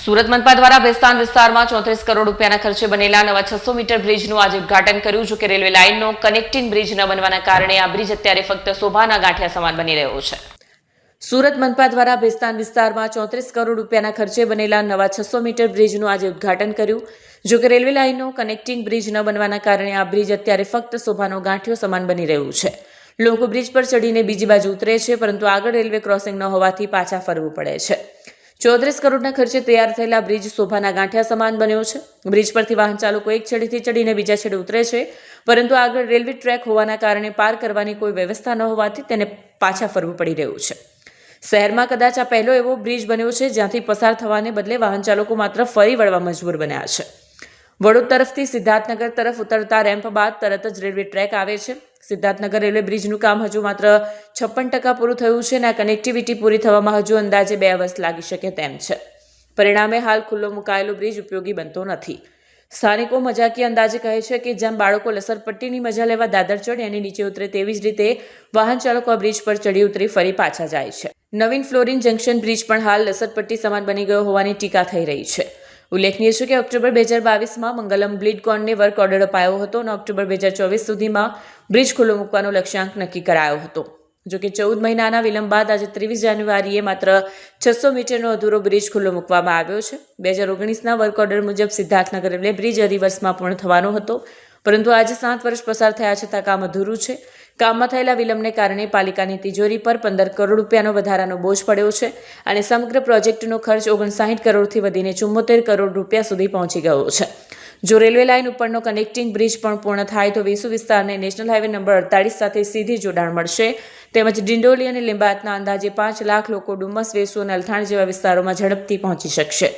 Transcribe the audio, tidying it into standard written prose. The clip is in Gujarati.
સુરત મનપા દ્વારા ભેસ્તાન વિસ્તારમાં 34 કરોડ રૂપિયાના ખર્ચે બનેલા નવા 600 મીટર બ્રિજનું આજે ઉદ્ઘાટન કર્યું. જો કે રેલવે લાઇનનો કનેક્ટિંગ બ્રિજ ન બનવાના કારણે આ બ્રિજ અત્યારે ફક્ત શોભાના ગાંઠિયા સમાન બની રહ્યો છે. સુરત મનપા દ્વારા ભેસ્તાન વિસ્તારમાં 34 કરોડ રૂપિયાના ખર્ચે બનેલા નવા 600 મીટર બ્રિજનું આજે ઉદ્ઘાટન કર્યું. જો કે રેલવે લાઇનનો કનેક્ટિંગ બ્રિજ ન બનવાના કારણે આ બ્રિજ અત્યારે ફક્ત શોભાનો ગાંઠિયો સમાન બની રહ્યું છે. લોકો બ્રિજ પર ચડીને બીજી બાજુ ઉતરે છે, પરંતુ આગળ રેલવે ક્રોસિંગ ન હોવાથી પાછા ફરવું પડે છે. 34 કરોડના ખર્ચે તૈયાર થયેલા બ્રિજ શોભાના ગાંઠિયા સમાન બન્યો છે. બ્રિજ પરથી વાહન ચાલકો એક છેડેથી ચડીને બીજા છેડે ઉતરે છે, પરંતુ આગળ રેલવે ટ્રેક હોવાના કારણે પાર કરવાની કોઈ વ્યવસ્થા ન હોવાથી તેને પાછા ફરવું પડી રહ્યું છે. શહેરમાં કદાચ આ પહેલો એવો બ્રિજ બન્યો છે જ્યાંથી પસાર થવાને બદલે વાહન ચાલકો માત્ર ફરી વળવા મજબૂર બન્યા છે. વડોદ તરફથી સિદ્ધાર્થનગર તરફ ઉતરતા રેમ્પ બાદ તરત જ રેલવે ટ્રેક આવે છે. સિદ્ધાર્થનગર રેલવે બ્રિજનું કામ હજુ માત્ર 56% પૂરું થયું છે અને આ કનેક્ટિવિટી પૂરી થવામાં હજુ અંદાજે 2 વર્ષ લાગી શકે તેમ છે. પરિણામે હાલ ખુલ્લો મુકાયેલો બ્રિજ ઉપયોગી બનતો નથી. સ્થાનિકો મજાકીય અંદાજે કહે છે કે જેમ બાળકો લસરપટ્ટીની મજા લેવા દાદર ચડે અને નીચે ઉતરે તેવી જ રીતે વાહન ચાલકો આ બ્રિજ પર ચડી ઉતરી ફરી પાછા જાય છે. નવીન ફ્લોરિન જંકશન બ્રિજ પણ હાલ લસરપટ્ટી સમાન બની ગયો હોવાની ટીકા થઈ રહી છે. ઉલ્લેખનીય છે કે ઓક્ટોબર 2022માં મંગલમ બ્લિડકોનને વર્ક ઓર્ડર અપાયો હતો અને ઓક્ટોબર 2024 સુધીમાં બ્રિજ ખુલ્લો મૂકવાનો લક્ષ્યાંક નક્કી કરાયો હતો. જોકે 14 મહિનાના વિલંબ બાદ આજે 23 જાન્યુઆરીએ માત્ર 600 મીટરનો અધૂરો બ્રિજ ખુલ્લો મૂકવામાં આવ્યો છે. 2019ના વર્ક ઓર્ડર મુજબ સિદ્ધાર્થનગર રેલવે બ્રિજ અઢી વર્ષમાં પૂર્ણ થવાનો હતો, પરંતુ આજે 7 વર્ષ પસાર થયા છતાં કામ અધૂરું છે. કામમાં થયેલા વિલંબને કારણે પાલિકાની તિજોરી પર 15 કરોડ રૂપિયાનો વધારાનો બોજ પડ્યો છે અને સમગ્ર પ્રોજેક્ટનો ખર્ચ 59 કરોડથી વધીને 74 કરોડ રૂપિયા સુધી પહોંચી ગયો છે. જો રેલવે લાઇન ઉપરનો કનેક્ટિંગ બ્રિજ પણ પૂર્ણ થાય તો વેસુ વિસ્તારને નેશનલ હાઈવે નંબર 48 સાથે સીધી જોડાણ મળશે. તેમજ ડિંડોલી અને લિંબાયતના અંદાજે 5 લાખ લોકો ડુમસ, વેસુ અને અલથાણ જેવા વિસ્તારોમાં ઝડપથી પહોંચી શકશે.